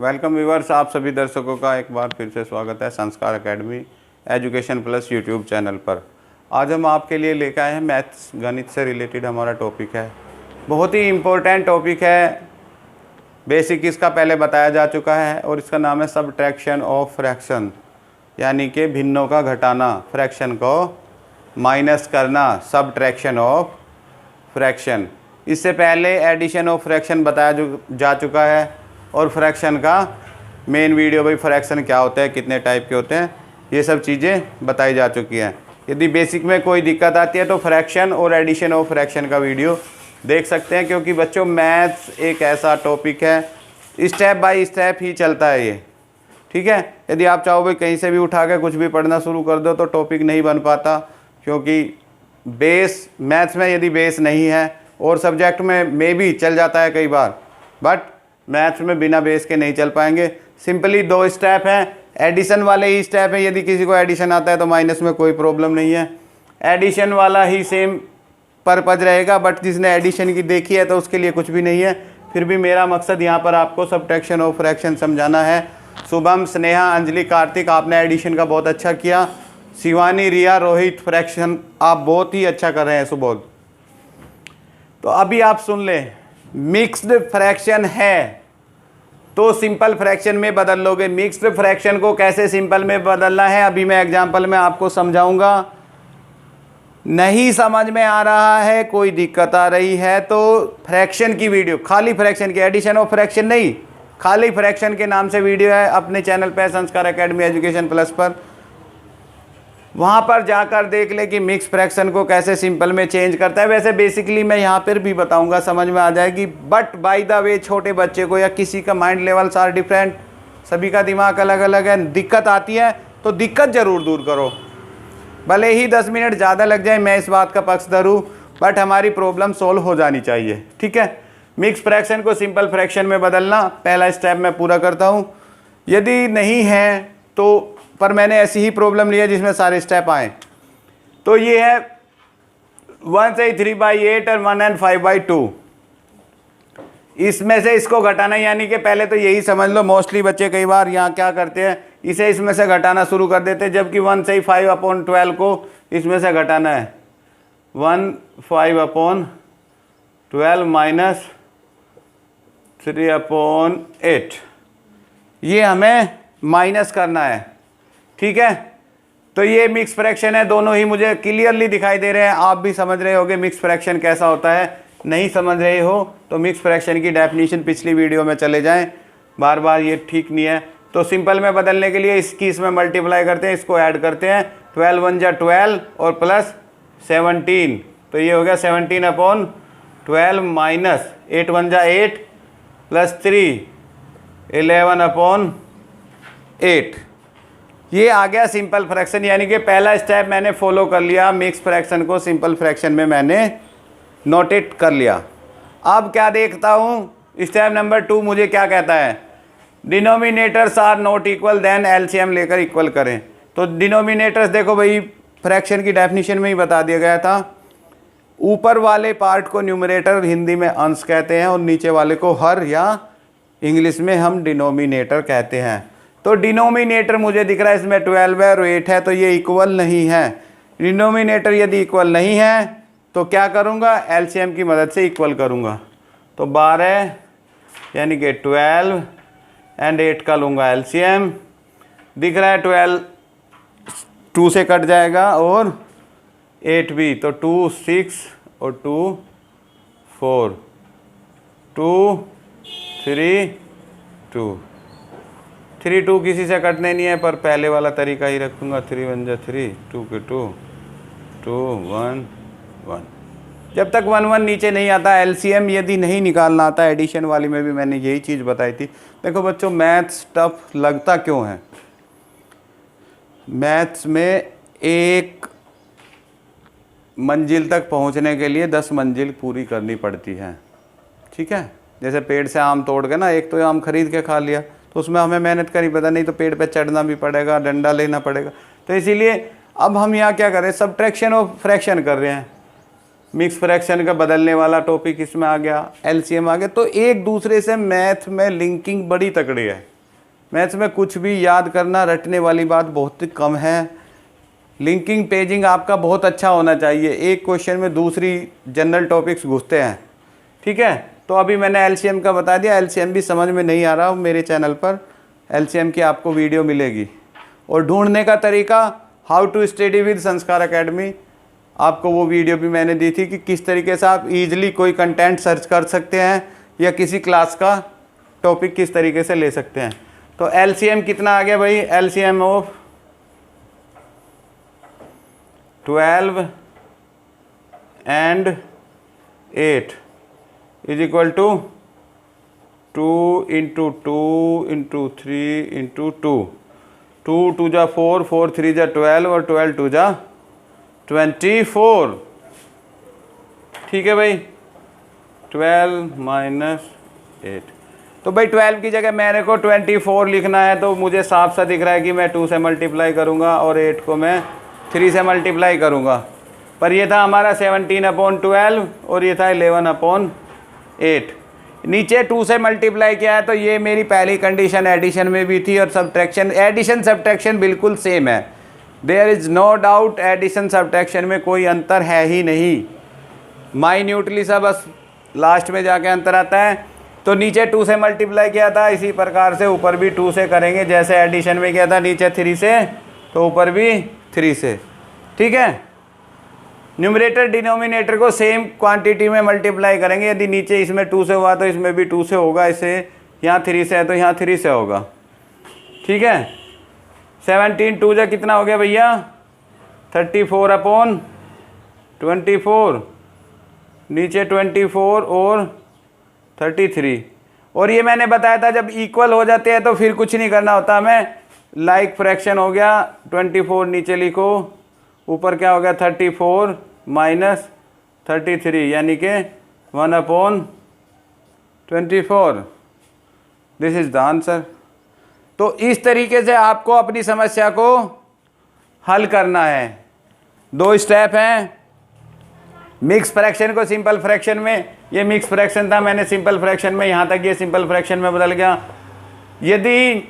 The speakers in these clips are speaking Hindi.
वेलकम व्यूअर्स, आप सभी दर्शकों का एक बार फिर से स्वागत है संस्कार academy education plus YouTube channel पर। आज हम आपके लिए लेकर आए हैं मैथ्स गणित से रिलेटेड हमारा टॉपिक है। बहुत ही इम्पोर्टेंट टॉपिक है। बेसिक इसका पहले बताया जा चुका है और इसका नाम है सबट्रैक्शन ऑफ फ्रैक्शन, यानी कि भिन्नों का घटाना, फ्रैक्शन को माइनस करना, सबट्रैक्शन ऑफ फ्रैक्शन। इससे पहले एडिशन ऑफ फ्रैक्शन बताया जा चुका है और फ्रैक्शन का मेन वीडियो, भाई फ्रैक्शन क्या होता है, कितने टाइप के होते हैं, ये सब चीज़ें बताई जा चुकी हैं। यदि बेसिक में कोई दिक्कत आती है तो फ्रैक्शन और एडिशन ऑफ फ्रैक्शन का वीडियो देख सकते हैं, क्योंकि बच्चों मैथ्स एक ऐसा टॉपिक है, स्टेप बाय स्टेप ही चलता है ये, ठीक है। यदि आप चाहो भाई कहीं से भी उठा के कुछ भी पढ़ना शुरू कर दो तो टॉपिक नहीं बन पाता, क्योंकि बेस मैथ्स में यदि बेस नहीं है और सब्जेक्ट में भी चल जाता है कई बार, बट मैथ्स में बिना बेस के नहीं चल पाएंगे। सिंपली दो स्टेप हैं, एडिशन वाले ही स्टेप हैं। यदि किसी को एडिशन आता है तो माइनस में कोई प्रॉब्लम नहीं है, एडिशन वाला ही सेम पर्पज रहेगा, बट जिसने एडिशन की देखी है तो उसके लिए कुछ भी नहीं है। फिर भी मेरा मकसद यहाँ पर आपको सबट्रैक्शन ऑफ फ्रैक्शन समझाना है। शुभम, स्नेहा, अंजलि, कार्तिक, आपने एडिशन का बहुत अच्छा किया। शिवानी, रिया, रोहित, फ्रैक्शन आप बहुत ही अच्छा कर रहे हैं सुबोध। तो अभी आप सुन लें, मिक्स्ड फ्रैक्शन है तो सिंपल फ्रैक्शन में बदल लोगे। मिक्स्ड फ्रैक्शन को कैसे सिंपल में बदलना है अभी मैं एग्जांपल में आपको समझाऊंगा। नहीं समझ में आ रहा है, कोई दिक्कत आ रही है तो फ्रैक्शन की वीडियो, खाली फ्रैक्शन की, एडिशन ऑफ फ्रैक्शन नहीं, खाली फ्रैक्शन के नाम से वीडियो है अपने चैनल पर संस्कार एकेडमी एजुकेशन प्लस पर, वहाँ पर जाकर देख ले कि मिक्स फ्रैक्शन को कैसे सिंपल में चेंज करता है। वैसे बेसिकली मैं यहाँ पर भी बताऊँगा, समझ में आ जाएगी, बट बाय द वे छोटे बच्चे को या किसी का माइंड लेवल्स आर डिफरेंट, सभी का दिमाग अलग अलग है, दिक्कत आती है तो दिक्कत ज़रूर दूर करो। भले ही 10 मिनट ज़्यादा लग जाए, मैं इस बात का पक्षधर हूँ, बट हमारी प्रॉब्लम सोल्व हो जानी चाहिए, ठीक है। मिक्स फ्रैक्शन को सिंपल फ्रैक्शन में बदलना, पहला स्टेप मैं पूरा करता हूँ। यदि नहीं है तो, पर मैंने ऐसी ही प्रॉब्लम ली है जिसमें सारे स्टेप आए, तो ये है 1 से 3/8 और 1 and 5/2। इसमें से इसको घटाना, यानी कि पहले तो यही समझ लो, मोस्टली बच्चे कई बार यहाँ क्या करते हैं, इसे इसमें से घटाना शुरू कर देते हैं, जबकि 1 से 5/12 को इसमें से घटाना है। 1 5/12 माइनस 3/8, ये हमें माइनस करना है, ठीक है। तो ये मिक्स फ्रैक्शन है, दोनों ही मुझे क्लियरली दिखाई दे रहे हैं। आप भी समझ रहे होगे मिक्स फ्रैक्शन कैसा होता है। नहीं समझ रहे हो तो मिक्स फ्रैक्शन की डेफिनेशन पिछली वीडियो में चले जाएं, बार बार ये ठीक नहीं है। तो सिंपल में बदलने के लिए इसकी इसमें मल्टीप्लाई करते हैं, इसको ऐड करते हैं, 12 1 जा 12 और प्लस 17, तो ये हो गया 17/12 माइनस 8 1 जा 8 प्लस 3 11/8। ये आ गया सिंपल फ्रैक्शन, यानी कि पहला स्टेप मैंने फॉलो कर लिया, मिक्स फ्रैक्शन को सिंपल फ्रैक्शन में मैंने नोटेट कर लिया। अब क्या देखता हूँ, स्टेप नंबर 2 मुझे क्या कहता है, denominators are not equal, then LCM लेकर इक्वल करें। तो डिनोमिनेटर्स देखो भाई, फ्रैक्शन की डेफिनेशन में ही बता दिया गया था, ऊपर वाले पार्ट को न्यूमरेटर हिंदी में अंश कहते हैं और नीचे वाले को हर या इंग्लिश में हम डिनोमिनेटर कहते हैं। तो डिनोमिनेटर मुझे दिख रहा है इसमें 12 है और 8 है, तो ये इक्वल नहीं है। डिनोमिनेटर यदि इक्वल नहीं है तो क्या करूँगा, एलसीएम की मदद से इक्वल करूँगा। तो 12 यानी कि 12 एंड 8 का लूँगा एलसीएम, दिख रहा है 12 2 से कट जाएगा और 8 भी, तो 2 6 और 2 4, 2 3 2, 3 2 किसी से कटने नहीं है, पर पहले वाला तरीका ही रखूँगा, 3 1 जा 3, 2 के 2 2 1 1। जब तक 1 1 नीचे नहीं आता, एलसीएम यदि नहीं निकालना आता, एडिशन वाली में भी मैंने यही चीज़ बताई थी। देखो बच्चों, मैथ्स टफ लगता क्यों है, मैथ्स में एक मंजिल तक पहुंचने के लिए 10 मंजिल पूरी करनी पड़ती है, ठीक है। जैसे पेड़ से आम तोड़ के ना, एक तो आम खरीद के खा लिया तो उसमें हमें मेहनत करनी पड़ता, नहीं तो पेड़ पे चढ़ना भी पड़ेगा, डंडा लेना पड़ेगा। तो इसीलिए अब हम यहाँ क्या कर रहे हैं, सबट्रैक्शन ऑफ फ्रैक्शन कर रहे हैं। मिक्स फ्रैक्शन का बदलने वाला टॉपिक इसमें आ गया, एलसीएम आ गया। तो एक दूसरे से मैथ में लिंकिंग बड़ी तकड़ी है। मैथ्स में कुछ भी याद करना, रटने वाली बात बहुत कम है। लिंकिंग पेजिंग आपका बहुत अच्छा होना चाहिए। एक क्वेश्चन में दूसरी जनरल टॉपिक्स घुसते हैं, ठीक है। तो अभी मैंने एलसीएम का बता दिया, एलसीएम भी समझ में नहीं आ रहा, मेरे चैनल पर एलसीएम की आपको वीडियो मिलेगी। और ढूंढने का तरीका, हाउ टू स्टडी विद संस्कार एकेडमी, आपको वो वीडियो भी मैंने दी थी कि किस तरीके से आप इजीली कोई कंटेंट सर्च कर सकते हैं या किसी क्लास का टॉपिक किस तरीके से ले सकते हैं। तो एलसीएम कितना आ गया भाई, LCM of 12 and 8 is equal to 2 × 2 × 3 × 2, 2 2 जा 4, 4 3 जा 12 और 12 2 जा 24, ठीक है भाई। 12 - 8, तो भाई 12 की जगह मेरे को 24 लिखना है, तो मुझे साफ सा दिख रहा है कि मैं 2 से मल्टीप्लाई करूँगा और 8 को मैं 3 से मल्टीप्लाई करूँगा। पर ये था हमारा 17/12 और ये था 11/8। नीचे 2 से मल्टीप्लाई किया है, तो ये मेरी पहली कंडीशन एडिशन में भी थी, और सब्ट्रैक्शन, एडिशन सब्ट्रैक्शन बिल्कुल सेम है। There is no doubt, addition subtraction में कोई अंतर है ही नहीं, माइन्यूटली सा बस लास्ट में जाके अंतर आता है। तो नीचे 2 से मल्टीप्लाई किया था, इसी प्रकार से ऊपर भी 2 से करेंगे। जैसे एडिशन में किया था नीचे 3 से, तो ऊपर भी 3 से, ठीक है। न्यूमरेटर डिनोमिनेटर को सेम क्वांटिटी में मल्टीप्लाई करेंगे। यदि नीचे इसमें 2 से हुआ तो इसमें भी 2 से होगा, इसे यहाँ 3 से है तो यहाँ 3 से होगा, ठीक है। 17 2 जा कितना हो गया भैया, 34/24, नीचे 24 और 33। और ये मैंने बताया था जब इक्वल हो जाते हैं तो फिर कुछ नहीं करना होता हमें, लाइक फ्रैक्शन हो गया, 24 नीचे लिखो, ऊपर क्या हो गया 34 - 33, यानी कि 1/24। This is the answer. तो इस तरीके से आपको अपनी समस्या को हल करना है। 2 स्टेप हैं, मिक्स फ्रैक्शन को सिंपल फ्रैक्शन में, ये मिक्स फ्रैक्शन था, मैंने सिंपल फ्रैक्शन में यहाँ तक ये सिंपल फ्रैक्शन में बदल गया। यदि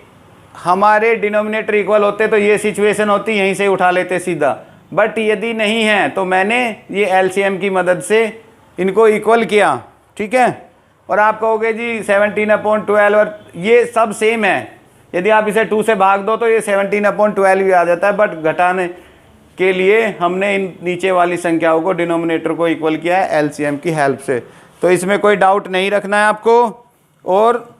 हमारे डिनोमिनेटर इक्वल होते तो ये सिचुएशन होती, यहीं से उठा लेते सीधा। बट यदि नहीं है तो मैंने ये एलसीएम की मदद से इनको इक्वल किया, ठीक है। और आप कहोगे जी 17/12 और ये सब सेम है, यदि आप इसे 2 से भाग दो तो ये 17/12 भी आ जाता है। बट घटाने के लिए हमने इन नीचे वाली संख्याओं को, डिनोमिनेटर को इक्वल किया है एलसीएम की हेल्प से। तो इसमें कोई डाउट नहीं रखना है आपको, और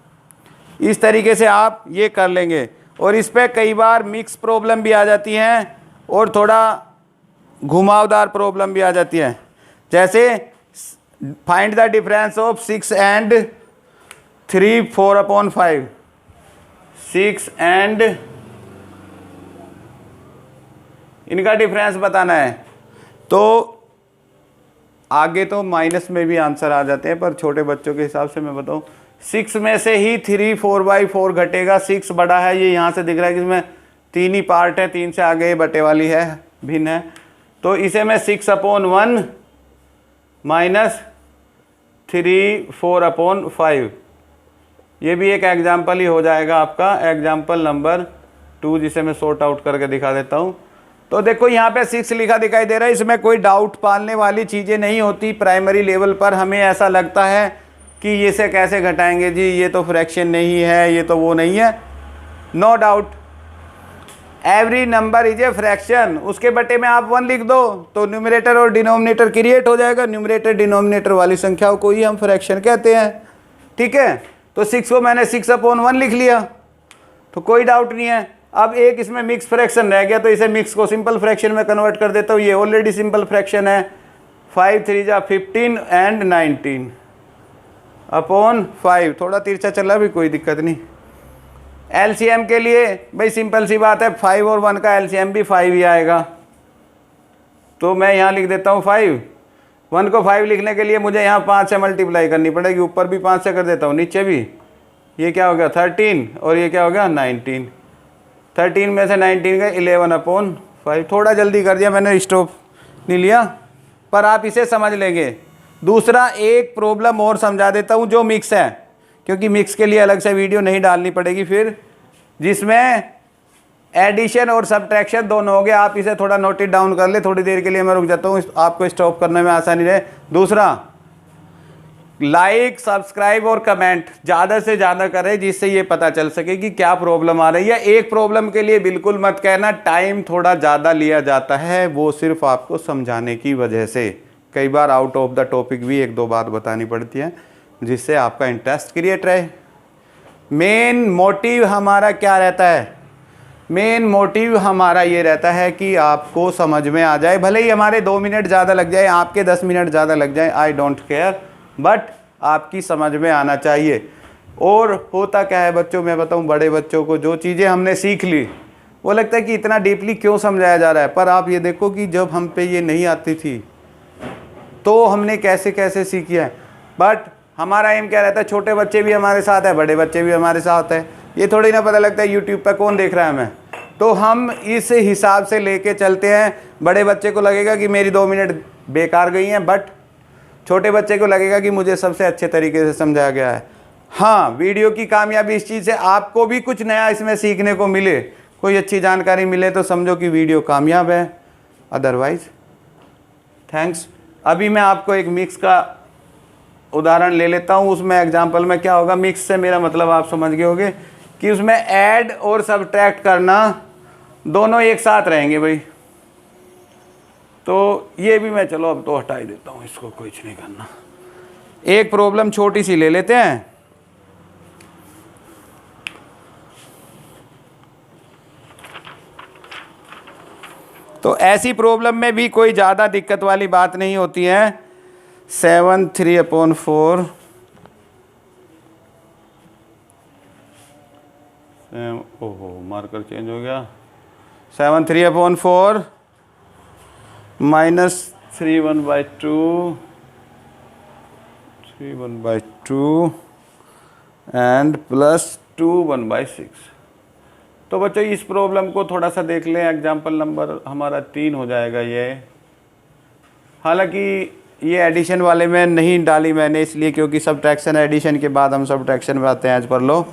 इस तरीके से आप ये कर लेंगे। और इस पर कई बार मिक्स प्रॉब्लम भी आ जाती हैं और थोड़ा घुमावदार प्रॉब्लम भी आ जाती है। जैसे find the difference of 6 and 3 4/5, 6 and इनका डिफरेंस बताना है। तो आगे तो माइनस में भी आंसर आ जाते हैं, पर छोटे बच्चों के हिसाब से मैं बताऊं, 6 में से ही 3 4/4 घटेगा। 6 बड़ा है, ये यहाँ से दिख रहा है कि इसमें 3 ही पार्ट है, 3 से आगे बटे वाली है, भिन्न है। तो इसे मैं 6/1 - 3 4/5, ये भी एक एग्जाम्पल ही हो जाएगा आपका, एग्जाम्पल नंबर 2, जिसे मैं सॉर्ट आउट करके दिखा देता हूँ। तो देखो यहाँ पे 6 लिखा दिखाई दे रहा है, इसमें कोई डाउट पालने वाली चीज़ें नहीं होती। प्राइमरी लेवल पर हमें ऐसा लगता है कि ये से कैसे घटाएंगे जी, ये तो फ्रैक्शन नहीं है, ये तो वो नहीं है। No doubt, every number is a fraction. उसके बटे में आप 1 लिख दो तो न्यूमरेटर और डिनोमिनेटर क्रिएट हो जाएगा। न्यूमरेटर डिनोमिनेटर वाली संख्याओं को ही हम फ्रैक्शन कहते हैं, ठीक है। तो 6 को मैंने 6/1 लिख लिया, तो कोई डाउट नहीं है। अब एक इसमें मिक्स फ्रैक्शन रह गया, तो इसे मिक्स को सिंपल फ्रैक्शन में कन्वर्ट कर देता हूँ। ये ऑलरेडी सिंपल फ्रैक्शन है, 5 3 जा 15 and 19/5। थोड़ा तिरछा चला भी, कोई दिक्कत नहीं। एलसीएम के लिए भाई सिंपल सी बात है, 5 और 1 का एलसीएम भी 5 ही आएगा। तो मैं यहाँ लिख देता हूँ 5। 1 को 5 लिखने के लिए मुझे यहाँ 5 से मल्टीप्लाई करनी पड़ेगी, ऊपर भी 5 से कर देता हूँ, नीचे भी। ये क्या हो गया 13 और ये क्या हो गया 19। 13 में से 19 गए 11/5। थोड़ा जल्दी कर दिया मैंने, स्टॉप नहीं लिया, पर आप इसे समझ लेंगे। दूसरा एक प्रॉब्लम और समझा देता हूँ जो मिक्स है, क्योंकि मिक्स के लिए अलग से वीडियो नहीं डालनी पड़ेगी फिर। जिसमें एडिशन और सब्ट्रैक्शन दोनों हो गए। आप इसे थोड़ा नोट डाउन कर ले, थोड़ी देर के लिए मैं रुक जाता हूँ, आपको स्टॉप करने में आसानी रहे। दूसरा, लाइक, सब्सक्राइब और कमेंट ज़्यादा से ज़्यादा करें, जिससे ये पता चल सके कि क्या प्रॉब्लम आ रही है। एक प्रॉब्लम के लिए बिल्कुल मत कहना टाइम थोड़ा ज़्यादा लिया जाता है, वो सिर्फ आपको समझाने की वजह से। कई बार आउट ऑफ द टॉपिक भी एक दो बात बतानी पड़ती है, जिससे आपका इंटरेस्ट क्रिएट रहे। मेन मोटिव हमारा क्या रहता है? मेन मोटिव हमारा ये रहता है कि आपको समझ में आ जाए, भले ही हमारे 2 मिनट ज़्यादा लग जाए, आपके 10 मिनट ज़्यादा लग जाए, आई डोंट केयर, बट आपकी समझ में आना चाहिए। और होता क्या है बच्चों, मैं बताऊं, बड़े बच्चों को जो चीज़ें हमने सीख ली वो लगता है कि इतना डीपली क्यों समझाया जा रहा है, पर आप ये देखो कि जब हम पे ये नहीं आती थी तो हमने कैसे कैसे सीखी है। बट हमारा एम क्या रहता है, छोटे बच्चे भी हमारे साथ है, बड़े बच्चे भी हमारे साथ है, ये थोड़ी ना पता लगता है यूट्यूब पर कौन देख रहा है हमें। तो हम इस हिसाब से लेके चलते हैं। बड़े बच्चे को लगेगा कि मेरी 2 मिनट बेकार गई हैं, बट छोटे बच्चे को लगेगा कि मुझे सबसे अच्छे तरीके से समझाया गया है। हाँ, वीडियो की कामयाबी इस चीज़ से आपको भी कुछ नया इसमें सीखने को मिले, कोई अच्छी जानकारी मिले तो समझो कि वीडियो कामयाब है, अदरवाइज थैंक्स। अभी मैं आपको एक मिक्स का उदाहरण ले लेता हूँ। उसमें एग्जाम्पल में क्या होगा, मिक्स से मेरा मतलब आप समझ गए होंगे कि उसमें ऐड और सब्ट्रैक्ट करना दोनों एक साथ रहेंगे भाई। तो ये भी मैं, चलो अब तो हटा ही देता हूँ इसको, कुछ नहीं करना। एक प्रॉब्लम छोटी सी ले लेते हैं। तो ऐसी प्रॉब्लम में भी कोई ज़्यादा दिक्कत वाली बात नहीं होती है। 7 3/4, ओहो मार्कर चेंज हो गया, 7 3/4 -3 1/2 3 1/2 एंड +2 1/6। तो बच्चों इस प्रॉब्लम को थोड़ा सा देख लें। एग्जाम्पल नंबर हमारा 3 हो जाएगा ये। हालांकि ये एडिशन वाले में नहीं डाली मैंने इसलिए क्योंकि सब्ट्रैक्शन एडिशन के बाद हम सब्ट्रैक्शन में आते हैं एज पर लो।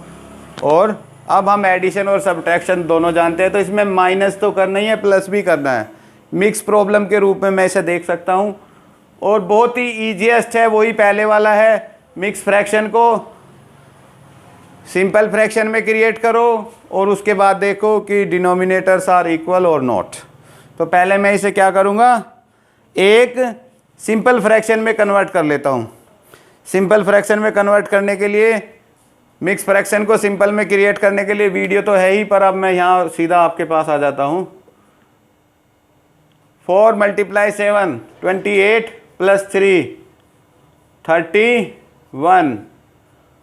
और अब हम एडिशन और सब्ट्रैक्शन दोनों जानते हैं, तो इसमें माइनस तो करना ही है, प्लस भी करना है। मिक्स प्रॉब्लम के रूप में मैं इसे देख सकता हूँ। और बहुत ही ईजीएस्ट है, वही पहले वाला है। मिक्स फ्रैक्शन को सिंपल फ्रैक्शन में क्रिएट करो और उसके बाद देखो कि डिनोमिनेटर्स आर इक्वल और नॉट। तो पहले मैं इसे क्या करूँगा, एक सिंपल फ्रैक्शन में कन्वर्ट कर लेता हूँ। सिंपल फ्रैक्शन में कन्वर्ट करने के लिए, मिक्स फ्रैक्शन को सिंपल में क्रिएट करने के लिए वीडियो तो है ही, पर अब मैं यहाँ सीधा आपके पास आ जाता हूँ। 4 × 7 28 + 3 31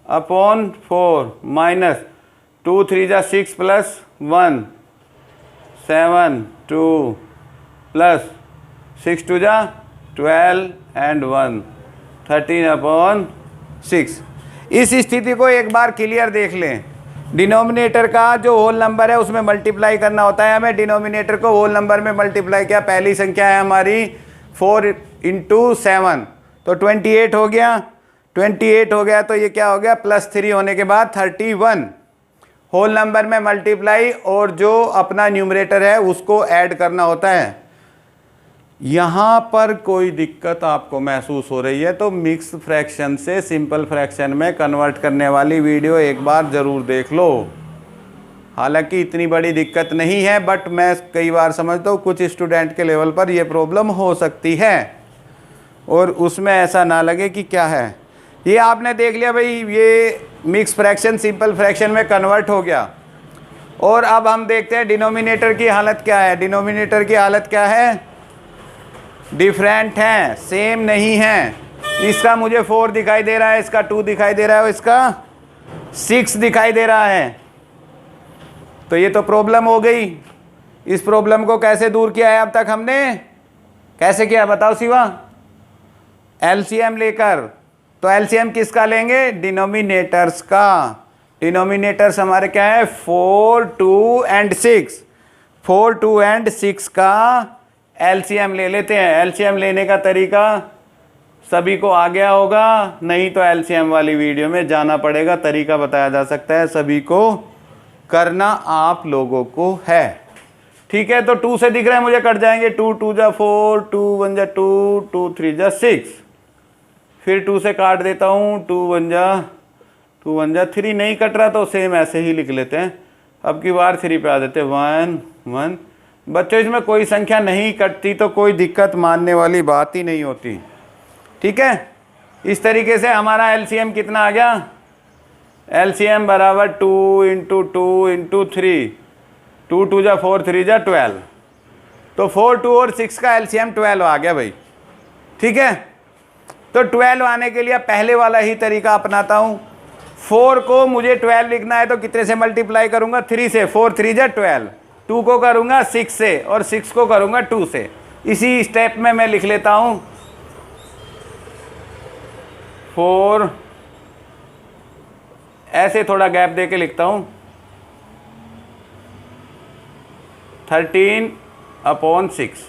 अपॉन 4 -2 3 × 6 + 1 7 2 + 6 2 × 12 एंड 1 13/6। इस स्थिति को एक बार क्लियर देख लें। डिनोमिनेटर का जो होल नंबर है उसमें मल्टीप्लाई करना होता है हमें। डिनोमिनेटर को होल नंबर में मल्टीप्लाई किया, पहली संख्या है हमारी 4 × 7 तो 28 हो गया। 28 हो गया तो ये क्या हो गया, +3 होने के बाद 31। होल नंबर में मल्टीप्लाई और जो अपना न्यूमरेटर है उसको ऐड करना होता है। यहाँ पर कोई दिक्कत आपको महसूस हो रही है तो मिक्स फ्रैक्शन से सिंपल फ्रैक्शन में कन्वर्ट करने वाली वीडियो एक बार ज़रूर देख लो। हालांकि इतनी बड़ी दिक्कत नहीं है, बट मैं कई बार समझता हूँ कुछ स्टूडेंट के लेवल पर यह प्रॉब्लम हो सकती है और उसमें ऐसा ना लगे कि क्या है। ये आपने देख लिया भाई, ये मिक्स फ्रैक्शन सिंपल फ्रैक्शन में कन्वर्ट हो गया। और अब हम देखते हैं डिनोमिनेटर की हालत क्या है। डिनोमिनेटर की हालत क्या है, डिफरेंट हैं, सेम नहीं हैं। इसका मुझे 4 दिखाई दे रहा है, इसका 2 दिखाई दे रहा है और इसका 6 दिखाई दे रहा है। तो ये तो प्रॉब्लम हो गई। इस प्रॉब्लम को कैसे दूर किया है अब तक हमने, कैसे किया बताओ शिवा? एलसीएम लेकर। तो एलसीएम किसका लेंगे, डिनोमिनेटर्स का। डिनोमिनेटर्स हमारे क्या है, 4 2 एंड 6। 4 2 एंड 6 का एलसीएम ले लेते हैं। एलसीएम लेने का तरीका सभी को आ गया होगा, नहीं तो एलसीएम वाली वीडियो में जाना पड़ेगा, तरीका बताया जा सकता है सभी को। करना आप लोगों को है। ठीक है, तो 2 से दिख रहा है मुझे, कट जाएंगे। 2 2 जा 4, 2 1 जा 2, 2 3 जा 6, फिर 2 से काट देता हूँ, 2 1 जा 3, नहीं कट रहा तो सेम ऐसे ही लिख लेते हैं। अब की बार 3 पे आ देते हैं, 1 1। बच्चों इसमें कोई संख्या नहीं कटती तो कोई दिक्कत मानने वाली बात ही नहीं होती। ठीक है, इस तरीके से हमारा एलसीएम कितना आ गया, एलसीएम बराबर 2 × 2 × 3, 2 2 जा 4, 3 जा 12। तो 4 2 और 6 का एलसीएम 12 आ गया भाई। ठीक है, तो 12 आने के लिए पहले वाला ही तरीका अपनाता हूँ। 4 को मुझे 12 लिखना है तो कितने से मल्टीप्लाई करूँगा, 3 से। 4 3 जा 12, 2 को करूँगा 6 से और 6 को करूँगा 2 से। इसी स्टेप में मैं लिख लेता हूँ 4, ऐसे थोड़ा गैप दे के लिखता हूँ, 13/6।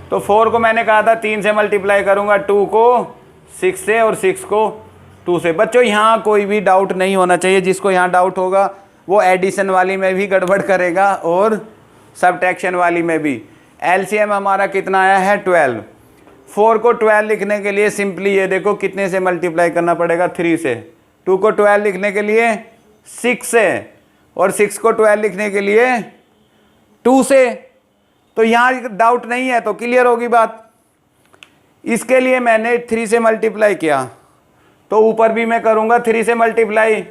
तो 4 को मैंने कहा था 3 से मल्टीप्लाई करूँगा, 2 को 6 से और 6 को 2 से। बच्चों यहाँ कोई भी डाउट नहीं होना चाहिए, जिसको यहाँ डाउट होगा वो एडिशन वाली में भी गड़बड़ करेगा और सबट्रैक्शन वाली में भी। एलसीएम हमारा कितना आया है, 12। 4 को 12 लिखने के लिए सिंपली ये देखो कितने से मल्टीप्लाई करना पड़ेगा, 3 से। 2 को 12 लिखने के लिए 6 से और 6 को 12 लिखने के लिए 2 से। तो यहाँ डाउट नहीं है तो क्लियर होगी बात। इसके लिए मैंने 3 से मल्टीप्लाई किया तो ऊपर भी मैं करूँगा 3 से मल्टीप्लाई।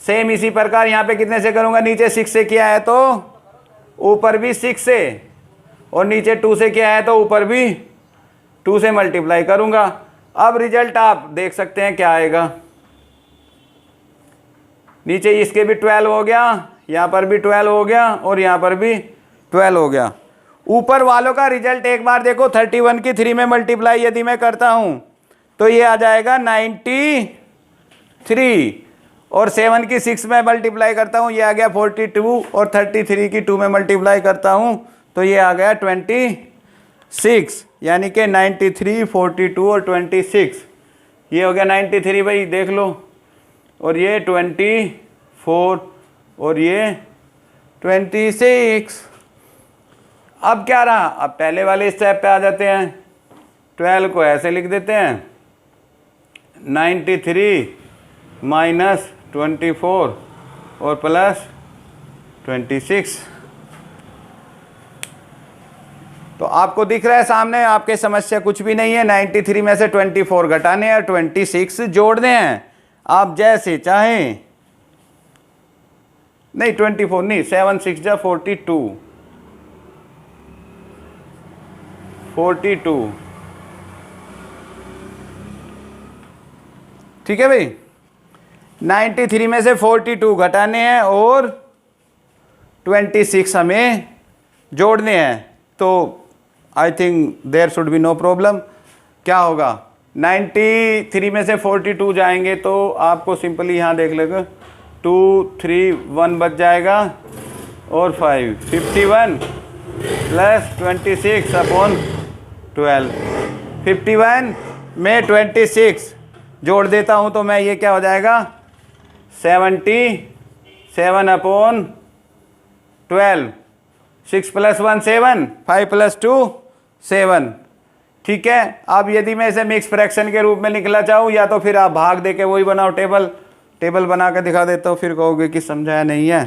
सेम इसी प्रकार यहाँ पे कितने से करूँगा, नीचे 6 से किया है तो ऊपर भी 6 से, और नीचे 2 से किया है तो ऊपर भी 2 से मल्टीप्लाई करूँगा। अब रिजल्ट आप देख सकते हैं क्या आएगा। नीचे इसके भी 12 हो गया, यहाँ पर भी 12 हो गया और यहाँ पर भी 12 हो गया। ऊपर वालों का रिजल्ट एक बार देखो, 31 की 3 में मल्टीप्लाई यदि मैं करता हूँ तो ये आ जाएगा 93, और 7 की 6 में मल्टीप्लाई करता हूँ ये आ गया 42, और 33 की 2 में मल्टीप्लाई करता हूँ तो ये आ गया 26, यानी कि 93, 42 और 26, ये हो गया 93 भाई देख लो, और ये 24 और ये 26। अब क्या रहा, अब पहले वाले स्टेप पे आ जाते हैं। 12 को ऐसे लिख देते हैं, 93 माइनस 24 और प्लस 26। तो आपको दिख रहा है सामने, आपके समस्या कुछ भी नहीं है। 93 में से 24 घटाने हैं, 26 जोड़ने हैं, आप जैसे चाहें। नहीं 24 नहीं, 7 6 जा 42, 42। ठीक है भाई, 93 में से 42 घटाने हैं और 26 हमें जोड़ने हैं। तो I think there should be no problem. क्या होगा, 93 में से 42 जाएंगे तो आपको सिंपली यहाँ देख लेगा 2 3 1 बच जाएगा और 5, 51 प्लस 26/12। 51 में 26 जोड़ देता हूँ तो मैं ये क्या हो जाएगा, 77/12। 6 + 1 7, 5 + 2 7। ठीक है, अब यदि मैं इसे मिक्स फ्रैक्शन के रूप में निकला चाहूँ, या तो फिर आप भाग दे के वही बनाओ, टेबल बना के दिखा देता हूँ, फिर कहोगे कि समझाया नहीं है।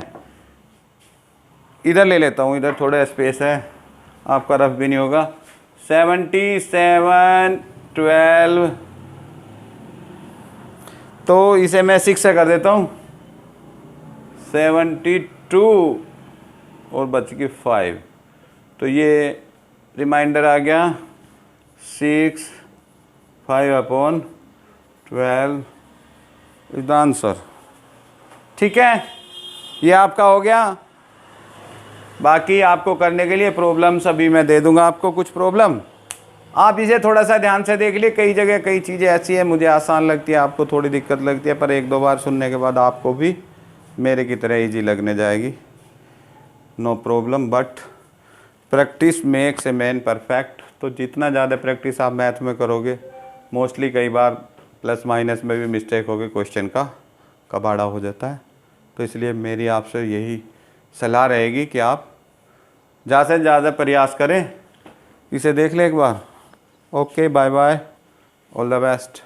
इधर ले लेता हूँ, इधर थोड़ा स्पेस है, आपका रफ भी नहीं होगा। 77 12, तो इसे मैं 6 से कर देता हूँ, 72 और बच गई 5। तो ये रिमाइंडर आ गया 6 5/12 इज द आंसर। ठीक है, ये आपका हो गया। बाकी आपको करने के लिए प्रॉब्लम्स अभी मैं दे दूंगा आपको कुछ प्रॉब्लम, आप इसे थोड़ा सा ध्यान से देख लिए। कई जगह कई चीज़ें ऐसी है मुझे आसान लगती है, आपको थोड़ी दिक्कत लगती है, पर 1-2 बार सुनने के बाद आपको भी मेरे की तरह ईजी लगने जाएगी। No problem, but practice makes a man perfect. तो जितना ज़्यादा प्रैक्टिस आप मैथ में करोगे, मोस्टली कई बार प्लस माइनस में भी मिस्टेक होगी, क्वेश्चन का कबाड़ा हो जाता है। तो इसलिए मेरी आपसे यही सलाह रहेगी कि आप ज़्यादा से ज़्यादा प्रयास करें, इसे देख लें एक बार। Okay, bye bye, all the best.